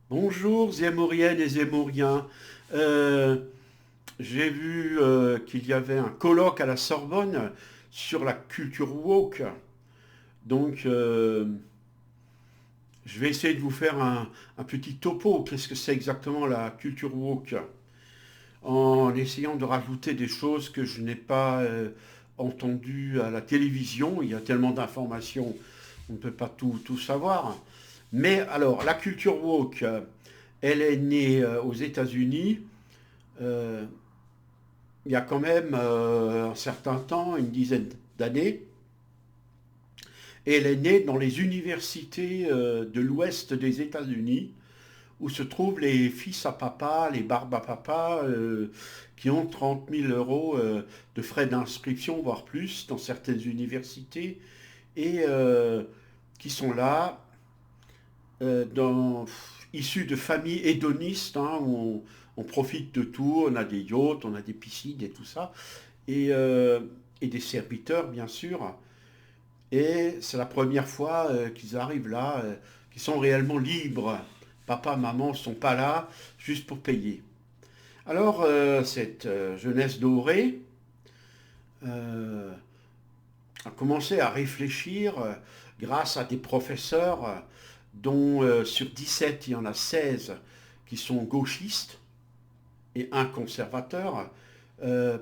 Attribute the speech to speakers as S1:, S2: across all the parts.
S1: Bonjour Zémoriennes et Zémoriens. Euh, j'ai vu qu'il y avait un colloque à la Sorbonne sur la culture woke. Donc, je vais essayer de vous faire un petit topo. Qu'est-ce que c'est exactement la culture woke? En essayant de rajouter des choses que je n'ai pas entendues à la télévision. Il y a tellement d'informations, on ne peut pas tout savoir. Mais alors, la culture woke, elle est née aux États-Unis. euh, il y a quand même un certain temps, une dizaine d'années, et elle est née dans les universités de l'ouest des États-Unis, où se trouvent les fils à papa, les barbes à papa, qui ont 30 000 euros de frais d'inscription, voire plus, dans certaines universités, et qui sont là, issus de familles hédonistes, hein, où on profite de tout, on a des yachts, on a des piscines et tout ça, et, euh, et des serviteurs, bien sûr. Et c'est la première fois qu'ils arrivent là, qu'ils sont réellement libres. Papa, maman ne sont pas là juste pour payer. Alors, cette jeunesse dorée euh, a commencé à réfléchir grâce à des professeurs dont sur 17, il y en a 16 qui sont gauchistes et un conservateur,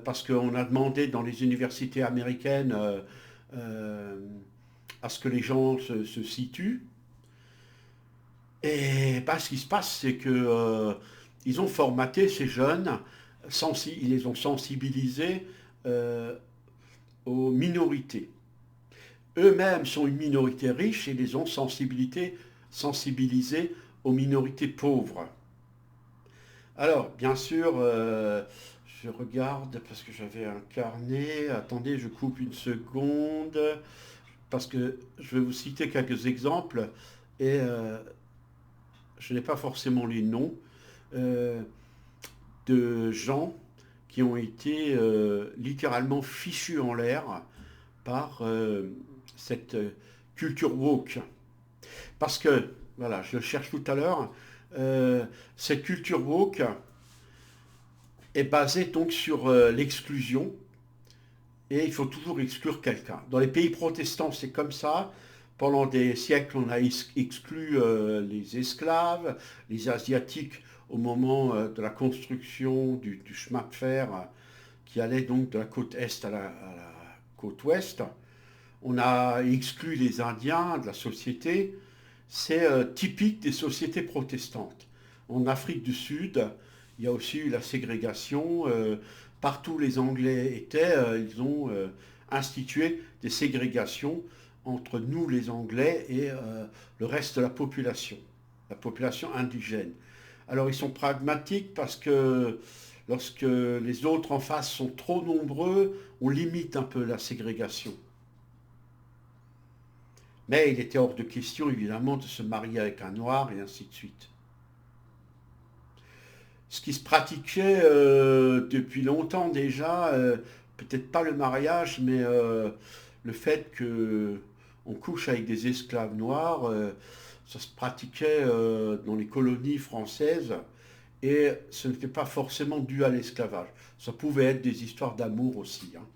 S1: parce qu'on a demandé dans les universités américaines euh, à ce que les gens se situent. Et bah, ce qui se passe, c'est que ils ont formaté ces jeunes, ils les ont sensibilisés euh, aux minorités. Eux-mêmes sont une minorité riche et les ont sensibilisés aux minorités pauvres. Alors, bien sûr, je regarde parce que j'avais un carnet. Attendez, je coupe une seconde parce que je vais vous citer quelques exemples et je n'ai pas forcément les noms euh, de gens qui ont été littéralement fichus en l'air par cette culture woke. Parce que, voilà, je le cherche tout à l'heure, cette culture woke est basée donc sur l'exclusion et il faut toujours exclure quelqu'un. Dans les pays protestants, c'est comme ça. Pendant des siècles, on a exclu les esclaves, les Asiatiques au moment de la construction du chemin de fer qui allait donc de la côte est à la côte ouest. On a exclu les Indiens de la société. C'est typique des sociétés protestantes. En Afrique du Sud, il y a aussi eu la ségrégation. Partout les Anglais étaient, ils ont institué des ségrégations entre nous les Anglais et le reste de la population indigène. Alors ils sont pragmatiques parce que lorsque les autres en face sont trop nombreux, on limite un peu la ségrégation. Mais il était hors de question, évidemment, de se marier avec un noir et ainsi de suite. Ce qui se pratiquait depuis longtemps déjà, peut-être pas le mariage, mais le fait que on couche avec des esclaves noirs, ça se pratiquait dans les colonies françaises et ce n'était pas forcément dû à l'esclavage. Ça pouvait être des histoires d'amour aussi, hein.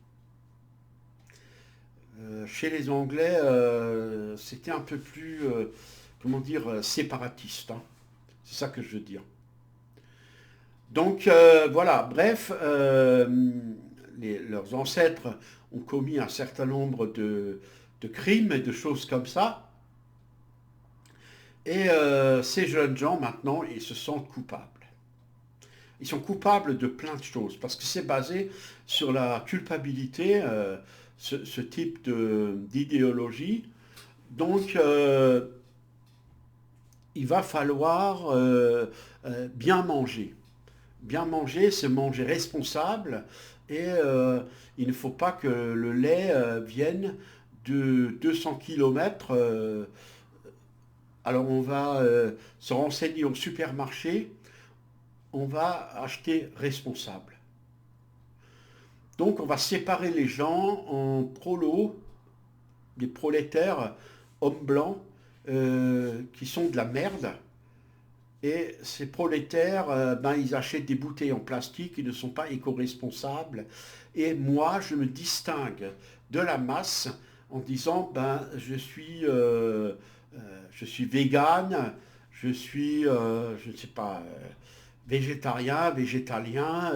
S1: Chez les Anglais, c'était un peu plus, comment dire, séparatiste, hein. C'est ça que je veux dire. Donc voilà, bref, leurs ancêtres ont commis un certain nombre de crimes et de choses comme ça. Et ces jeunes gens, maintenant, ils se sentent coupables. Ils sont coupables de plein de choses parce que c'est basé sur la culpabilité, ce type d'idéologie. Donc, il va falloir bien manger. Bien manger, c'est manger responsable et il ne faut pas que le lait vienne de 200 kilomètres. Alors on va se renseigner au supermarché, on va acheter responsable. Donc on va séparer les gens en prolos, des prolétaires, hommes blancs, qui sont de la merde, Et ces prolétaires, ben, ils achètent des bouteilles en plastique qui ne sont pas éco-responsables. Et moi, je me distingue de la masse en disant, ben, je suis végane, je ne sais pas, végétarien, végétalien,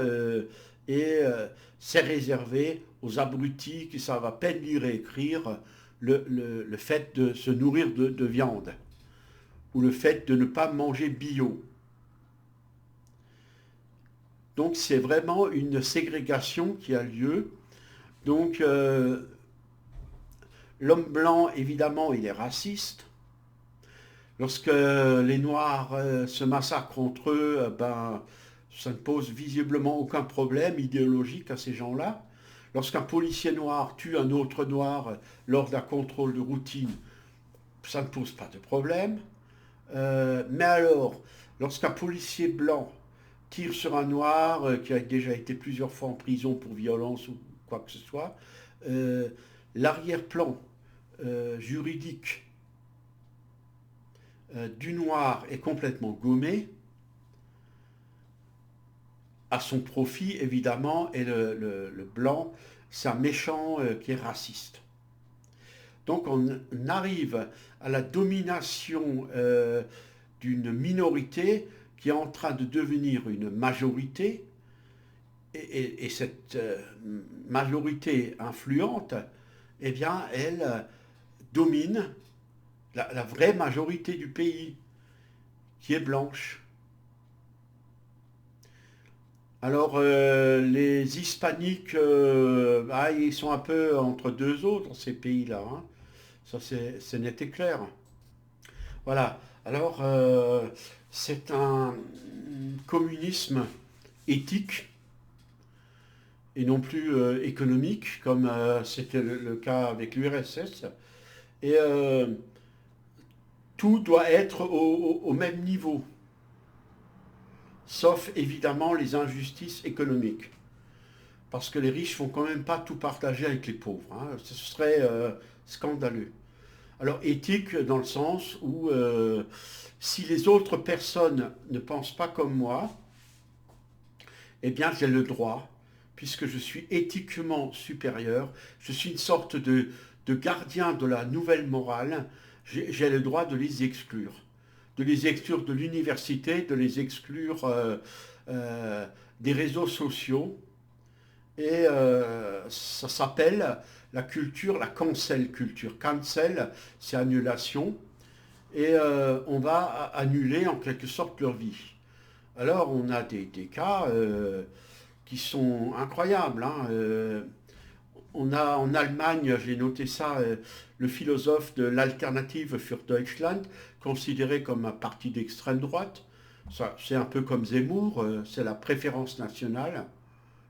S1: et c'est réservé aux abrutis qui savent à peine lire et écrire le fait de se nourrir de viande ou le fait de ne pas manger bio. Donc c'est vraiment une ségrégation qui a lieu. Donc l'homme blanc, évidemment, il est raciste. Lorsque les Noirs se massacrent entre eux, ben, ça ne pose visiblement aucun problème idéologique à ces gens-là. Lorsqu'un policier noir tue un autre noir lors d'un contrôle de routine, ça ne pose pas de problème. Mais alors, lorsqu'un policier blanc tire sur un noir qui a déjà été plusieurs fois en prison pour violence ou quoi que ce soit, euh, l'arrière-plan juridique du noir est complètement gommé à son profit, évidemment, et le blanc, c'est un méchant qui est raciste. Donc on arrive à la domination d'une minorité qui est en train de devenir une majorité, et cette majorité influente, eh bien, elle domine la vraie majorité du pays, qui est blanche. Alors, les hispaniques, ah, ils sont un peu entre deux eaux dans ces pays-là, hein. Ça, c'est net et clair. Voilà. Alors, c'est un communisme éthique et non plus économique, comme c'était le cas avec l'URSS. Et tout doit être au même niveau, sauf évidemment les injustices économiques. Parce que les riches ne font quand même pas tout partager avec les pauvres, hein. Ce serait scandaleux. Alors éthique dans le sens où si les autres personnes ne pensent pas comme moi, eh bien j'ai le droit, puisque je suis éthiquement supérieur, je suis une sorte de gardien de la nouvelle morale, j'ai le droit de les exclure. De les exclure de l'université, de les exclure euh, des réseaux sociaux. Et ça s'appelle la culture, la cancel culture. Cancel, c'est annulation. Et on va annuler en quelque sorte leur vie. Alors on a des cas qui sont incroyables, hein. On a en Allemagne, j'ai noté ça, le philosophe de l'Alternative für Deutschland, considéré comme un parti d'extrême droite. Ça, c'est un peu comme Zemmour, c'est la préférence nationale.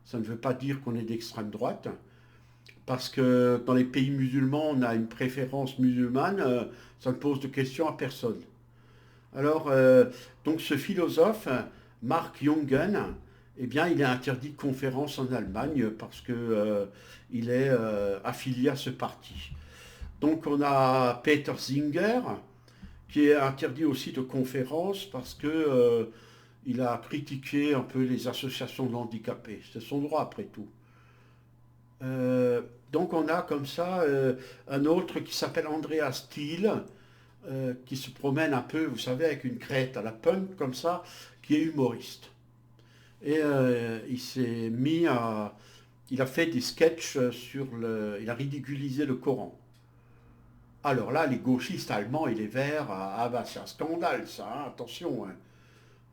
S1: Ça ne veut pas dire qu'on est d'extrême droite, parce que dans les pays musulmans, on a une préférence musulmane, ça ne pose de questions à personne. Alors, donc ce philosophe, Mark Jungen, eh bien, il est interdit de conférence en Allemagne parce que il est affilié à ce parti. Donc, on a Peter Singer, qui est interdit aussi de conférence parce que il a critiqué un peu les associations de handicapés. C'est son droit après tout. Euh, donc on a comme ça un autre qui s'appelle Andrea Steele, qui se promène un peu, vous savez, avec une crête à la punk comme ça, qui est humoriste. Et il s'est mis à... Il a fait des sketchs sur le... Il a ridiculisé le Coran. Alors là, les gauchistes allemands et les verts, ah bah c'est un scandale ça, hein, attention, hein.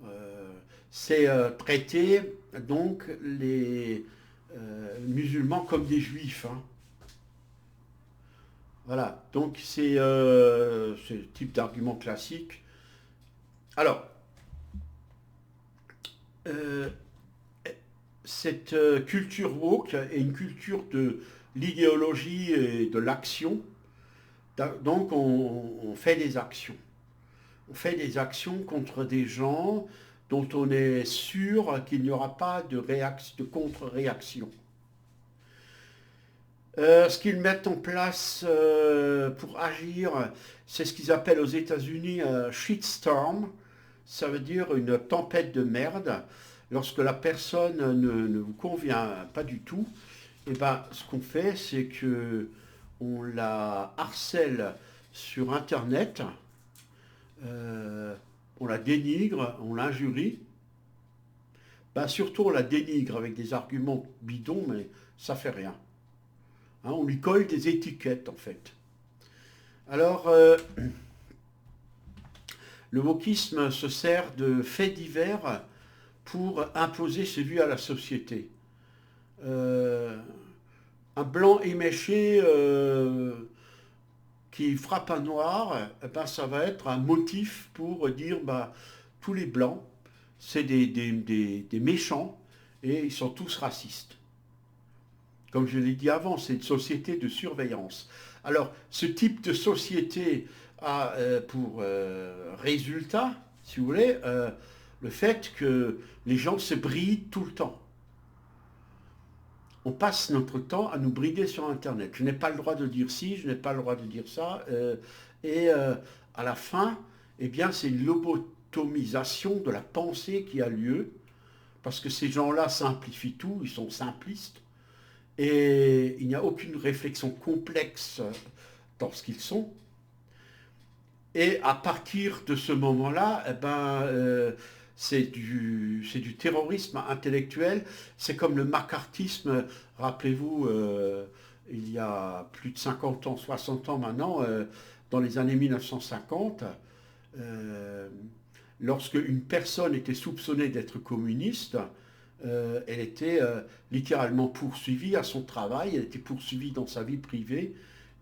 S1: Euh, c'est traiter donc les musulmans comme des juifs, hein. Voilà, donc c'est le type d'argument classique. Alors, euh, cette culture woke est une culture de l'idéologie et de l'action. Donc on fait des actions. On fait des actions contre des gens dont on est sûr qu'il n'y aura pas de contre-réaction. Ce qu'ils mettent en place pour agir, c'est ce qu'ils appellent aux États-Unis shitstorm. ça veut dire une tempête de merde. Lorsque la personne ne vous convient pas du tout, et ben, ce qu'on fait, c'est que on la harcèle sur Internet, euh, on la dénigre, on l'injurie. Ben, surtout, on la dénigre avec des arguments bidons, mais ça fait rien. Hein, on lui colle des étiquettes, en fait. Alors, le wokisme se sert de faits divers pour imposer ses vues à la société. Euh, un blanc éméché qui frappe un noir, eh ben, ça va être un motif pour dire bah, tous les blancs, c'est des méchants et ils sont tous racistes. Comme je l'ai dit avant, c'est une société de surveillance. Alors, ce type de société a pour résultat, si vous voulez, le fait que les gens se brident tout le temps. On passe notre temps à nous brider sur Internet. Je n'ai pas le droit de dire ci, je n'ai pas le droit de dire ça. Et à la fin, eh bien, c'est une lobotomisation de la pensée qui a lieu, parce que ces gens-là simplifient tout, ils sont simplistes, et il n'y a aucune réflexion complexe dans ce qu'ils sont. Et à partir de ce moment-là, eh ben, c'est du terrorisme intellectuel. C'est comme le macartisme, rappelez-vous, il y a plus de 50 ans, 60 ans maintenant, dans les années 1950, euh, lorsque une personne était soupçonnée d'être communiste, elle était littéralement poursuivie à son travail, elle était poursuivie dans sa vie privée,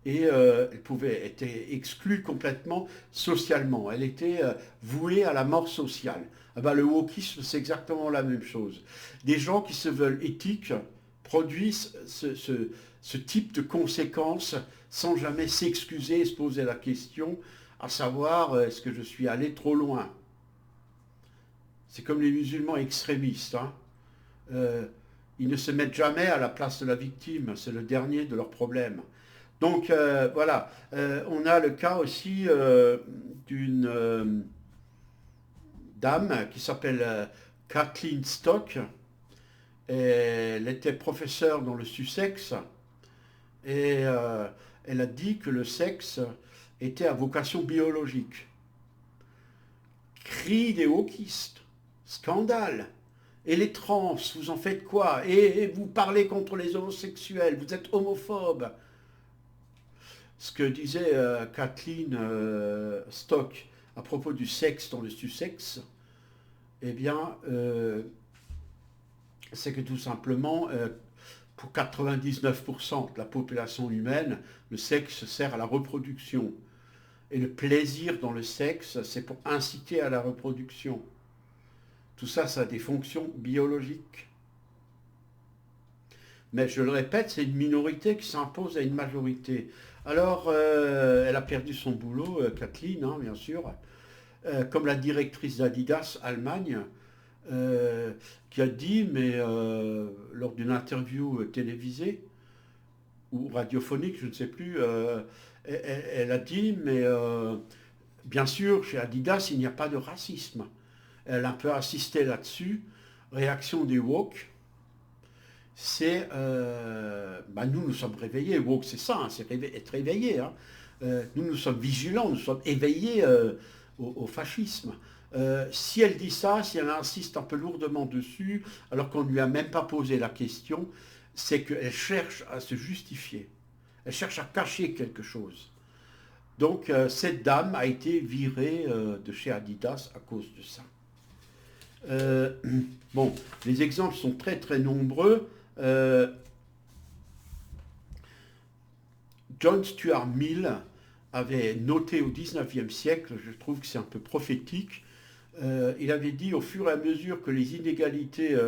S1: et elle pouvait être exclue complètement socialement. Elle était vouée à la mort sociale. Ah ben, le wokisme, c'est exactement la même chose. Des gens qui se veulent éthiques produisent ce type de conséquences sans jamais s'excuser et se poser la question, à savoir, est-ce que je suis allé trop loin? C'est comme les musulmans extrémistes. Hein. Euh, Ils ne se mettent jamais à la place de la victime, c'est le dernier de leurs problèmes. Donc voilà. On a le cas aussi d'une dame qui s'appelle Kathleen Stock. Elle était professeure dans le Sussex et elle a dit que le sexe était à vocation biologique. Cri des wokistes, scandale. Et les trans, vous en faites quoi? Et vous parlez contre les homosexuels, vous êtes homophobe. Ce que disait Kathleen Stock à propos du sexe dans le Sussex, eh bien, c'est que tout simplement, pour 99% de la population humaine, le sexe sert à la reproduction. Et le plaisir dans le sexe, c'est pour inciter à la reproduction. Tout ça, ça a des fonctions biologiques. Mais je le répète, c'est une minorité qui s'impose à une majorité. Alors, elle a perdu son boulot, Kathleen, hein, bien sûr, comme la directrice d'Adidas Allemagne, qui a dit, mais lors d'une interview télévisée ou radiophonique, je ne sais plus, elle a dit, mais bien sûr, chez Adidas, il n'y a pas de racisme. Elle a un peu insisté là-dessus. Réaction des woke, c'est bah nous, nous sommes réveillés. Woke, c'est ça, hein, c'est être réveillé. Hein. Nous, nous sommes vigilants, nous sommes éveillés au fascisme. Si elle dit ça, si elle insiste un peu lourdement dessus, alors qu'on ne lui a même pas posé la question, c'est qu'elle cherche à se justifier. Elle cherche à cacher quelque chose. Donc, cette dame a été virée de chez Adidas à cause de ça. Euh, bon, les exemples sont très très nombreux. John Stuart Mill avait noté au XIXe siècle, je trouve que c'est un peu prophétique, il avait dit au fur et à mesure que les inégalités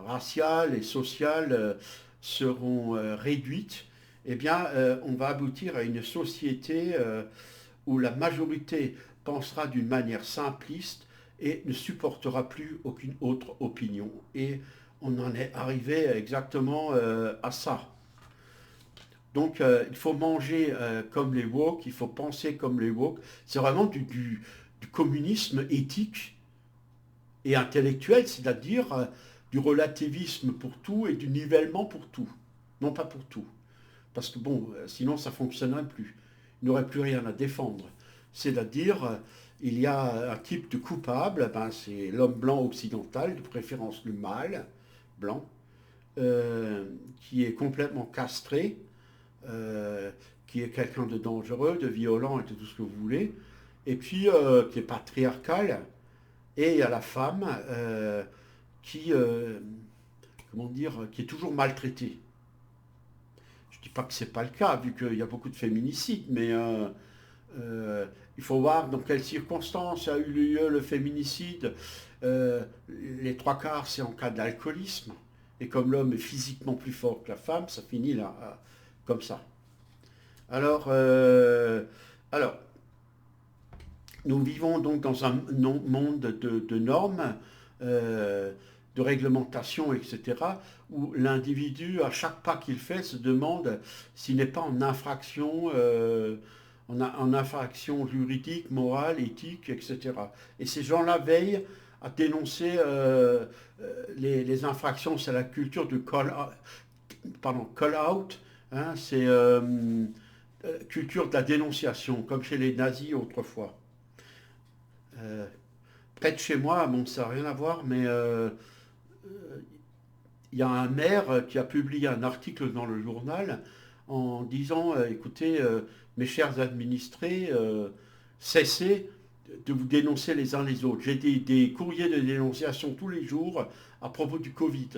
S1: raciales et sociales seront réduites, eh bien, on va aboutir à une société où la majorité pensera d'une manière simpliste et ne supportera plus aucune autre opinion. Et on en est arrivé exactement à ça. Donc il faut manger comme les woke, il faut penser comme les woke. C'est vraiment du communisme éthique et intellectuel, c'est-à-dire du relativisme pour tout et du nivellement pour tout. Non pas pour tout. Parce que bon, sinon ça ne fonctionnerait plus. Il n'aurait plus rien à défendre. C'est-à-dire, il y a un type de coupable, ben, c'est l'homme blanc occidental, de préférence le mâle blanc, euh, qui est complètement castré, euh, qui est quelqu'un de dangereux, de violent et de tout ce que vous voulez, et puis qui est patriarcal, et il y a la femme qui, comment dire, qui est toujours maltraitée. Je ne dis pas que ce n'est pas le cas, vu qu'il y a beaucoup de féminicides, mais euh, il faut voir dans quelles circonstances a eu lieu le féminicide. Les trois quarts, c'est en cas d'alcoolisme. Et comme l'homme est physiquement plus fort que la femme, ça finit là, comme ça. Alors, alors, nous vivons donc dans un monde de normes, euh, de réglementation, etc., où l'individu, à chaque pas qu'il fait, se demande s'il n'est pas en infraction, en infraction juridique, morale, éthique, etc. Et ces gens-là veillent à dénoncer les infractions. C'est la culture du call out, hein, c'est culture de la dénonciation, comme chez les nazis autrefois. Euh, Près de chez moi, bon, ça n'a rien à voir, mais il y a un maire qui a publié un article dans le journal en disant, écoutez, mes chers administrés, cessez de vous dénoncer les uns les autres. J'ai des courriers de dénonciation tous les jours à propos du Covid.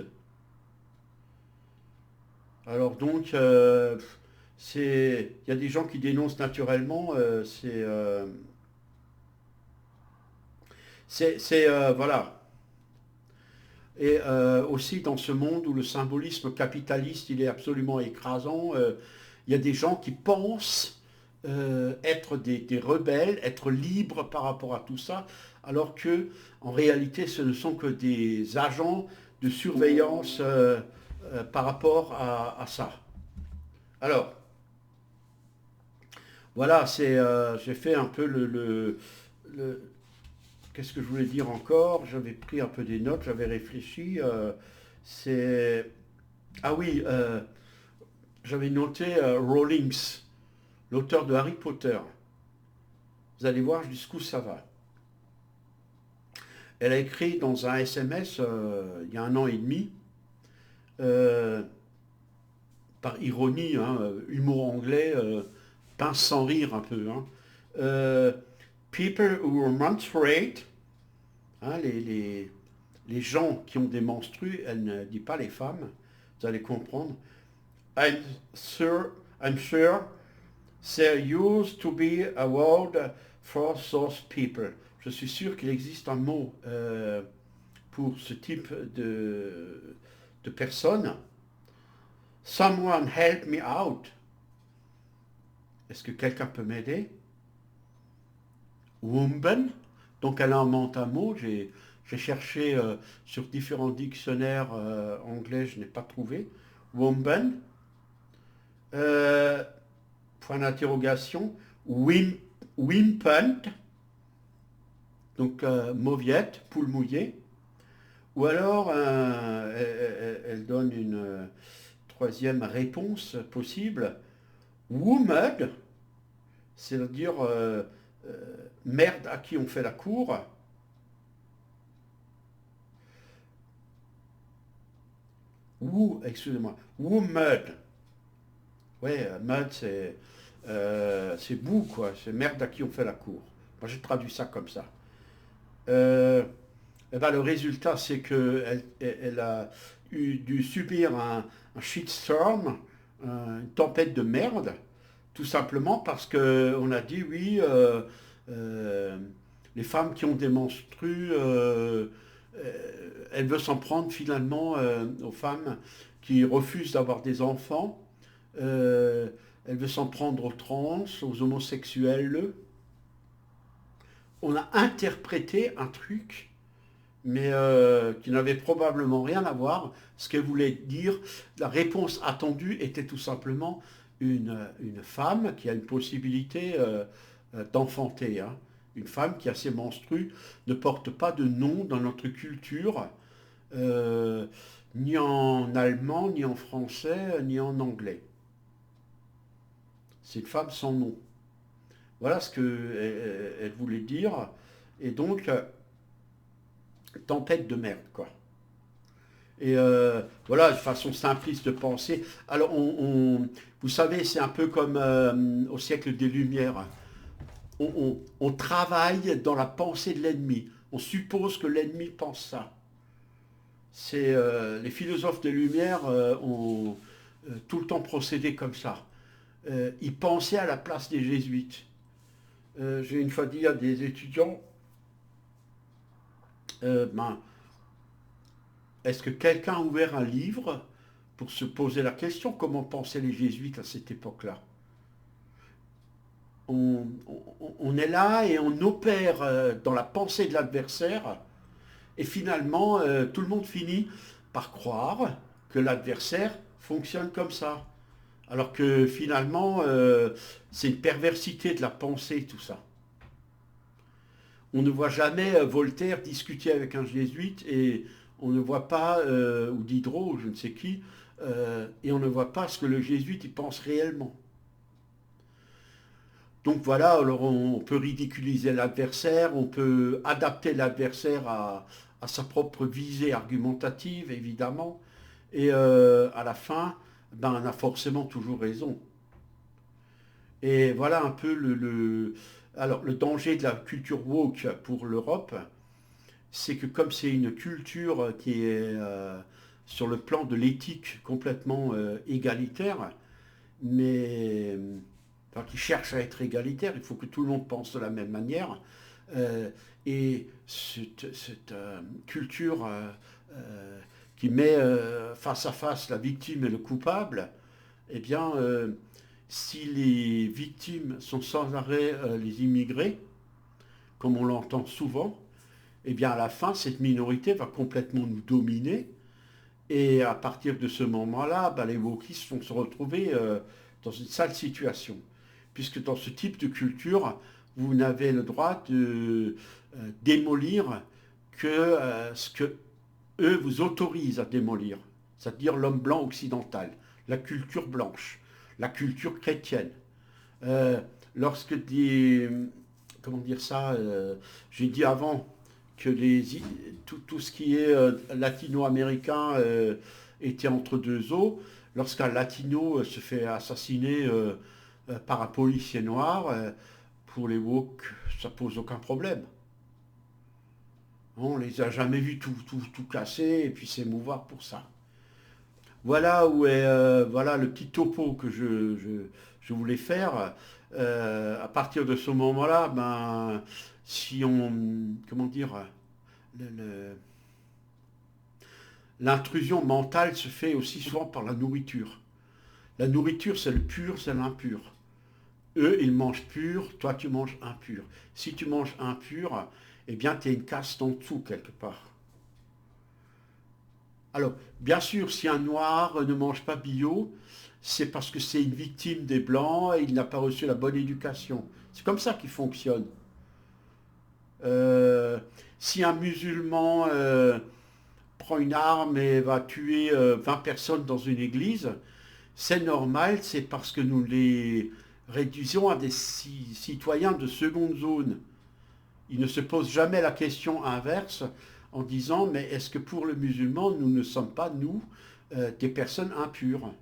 S1: Alors donc, il y a des gens qui dénoncent naturellement, voilà. Et aussi dans ce monde où le symbolisme capitaliste il est absolument écrasant, il y a des gens qui pensent être des rebelles, être libres par rapport à tout ça, alors que en réalité ce ne sont que des agents de surveillance par rapport à ça. Alors, voilà, j'ai fait un peu le- qu'est-ce que je voulais dire encore? J'avais pris un peu des notes, j'avais réfléchi. C'est ah oui, j'avais noté Rawlings, l'auteur de Harry Potter. Vous allez voir jusqu'où ça va. Elle a écrit dans un SMS il y a un an et demi, euh, par ironie, hein, humour anglais, pince sans rire un peu, hein. Euh, People who are menstruate, hein, les gens qui ont des menstrues, elle ne dit pas les femmes, vous allez comprendre. I'm sure, I'm sure there used to be a word for those people. Je suis sûr qu'il existe un mot pour ce type de personnes. Someone help me out. Est-ce que quelqu'un peut m'aider? Woman. Donc elle invente un mot. J'ai cherché sur différents dictionnaires anglais, je n'ai pas trouvé. Woman. Euh, Point d'interrogation. Wimpant. Donc mauviette, poule mouillée. Ou alors elle donne une troisième réponse possible. Womed, c'est-à-dire merde à qui on fait la cour. Excusez-moi, womed. Ouais, mud c'est boue quoi, c'est merde à qui on fait la cour. Moi j'ai traduit ça comme ça. Euh, eh ben, le résultat c'est qu'elle a dû subir un shitstorm, une tempête de merde, tout simplement parce qu'on a dit oui, euh, les femmes qui ont des menstrues, elle veut s'en prendre finalement aux femmes qui refusent d'avoir des enfants. Euh, Elle veut s'en prendre aux trans, aux homosexuels. On a interprété un truc, mais qui n'avait probablement rien à voir. Ce qu'elle voulait dire, la réponse attendue était tout simplement une femme qui a une possibilité d'enfanter, hein. Une femme qui a ses menstrues ne porte pas de nom dans notre culture, euh, ni en allemand, ni en français, ni en anglais. C'est une femme sans nom. Voilà ce qu'elle voulait dire. Et donc, tempête de merde, quoi. Et voilà, une façon simpliste de penser. Alors, vous savez, c'est un peu comme au siècle des Lumières. On travaille dans la pensée de l'ennemi. On suppose que l'ennemi pense ça. Les philosophes des Lumières ont tout le temps procédé comme ça. Ils pensaient à la place des jésuites. J'ai une fois dit à des étudiants, ben, est-ce que quelqu'un a ouvert un livre pour se poser la question comment pensaient les jésuites à cette époque-là? On est là et on opère dans la pensée de l'adversaire et finalement tout le monde finit par croire que l'adversaire fonctionne comme ça. Alors que finalement c'est une perversité de la pensée tout ça. On ne voit jamais Voltaire discuter avec un jésuite et on ne voit pas, ou Diderot, ou je ne sais qui, et on ne voit pas ce que le jésuite y pense réellement. Donc voilà, alors on peut ridiculiser l'adversaire, on peut adapter l'adversaire à sa propre visée argumentative, évidemment, et à la fin, ben, on a forcément toujours raison. Et voilà un peu alors, le danger de la culture woke pour l'Europe, c'est que comme c'est une culture qui est sur le plan de l'éthique complètement égalitaire, mais enfin, qui cherche à être égalitaire, il faut que tout le monde pense de la même manière. Euh, et cette culture qui met face à face la victime et le coupable, eh bien, si les victimes sont sans arrêt les immigrés, comme on l'entend souvent, eh bien à la fin, cette minorité va complètement nous dominer. Et à partir de ce moment-là, ben, les wokistes vont se retrouver dans une sale situation. Puisque dans ce type de culture, vous n'avez le droit de démolir que ce que eux vous autorisent à démolir. C'est-à-dire l'homme blanc occidental, la culture blanche, la culture chrétienne. Euh, lorsque des... Comment dire ça j'ai dit avant que tout ce qui est latino-américain était entre deux eaux. Lorsqu'un latino se fait assassiner par un policier noir, pour les woke, ça pose aucun problème. On les a jamais vus tout casser et puis s'émouvoir pour ça. Voilà où est voilà le petit topo que je voulais faire. À partir de ce moment-là, ben, si on, comment dire, le- le- l'intrusion mentale se fait aussi souvent par la nourriture. La nourriture, c'est le pur, c'est l'impur. Eux, ils mangent pur, toi, tu manges impur. Si tu manges impur, eh bien, tu es une caste en dessous quelque part. Alors, bien sûr, si un noir ne mange pas bio, c'est parce que c'est une victime des blancs et il n'a pas reçu la bonne éducation. C'est comme ça qu'il fonctionne. Euh, si un musulman prend une arme et va tuer 20 personnes dans une église, c'est normal, c'est parce que nous les réduisons à des citoyens de seconde zone. Ils ne se posent jamais la question inverse en disant mais est-ce que pour le musulman, nous ne sommes pas, nous, des personnes impures?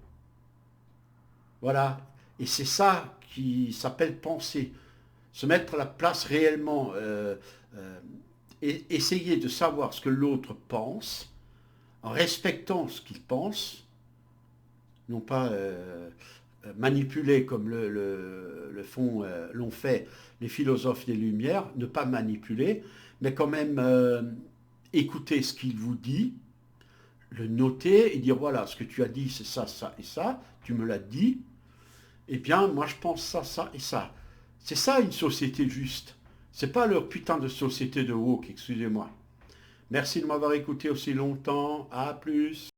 S1: Voilà. Et c'est ça qui s'appelle penser. Se mettre à la place réellement, et essayer de savoir ce que l'autre pense, en respectant ce qu'il pense, non pas manipuler comme font, l'ont fait les philosophes des Lumières, ne pas manipuler, mais quand même écouter ce qu'il vous dit, le noter et dire voilà, ce que tu as dit, c'est ça, ça et ça, tu me l'as dit, eh bien, moi je pense ça, ça et ça. C'est ça une société juste. C'est pas leur putain de société de woke, excusez-moi. Merci de m'avoir écouté aussi longtemps. À plus.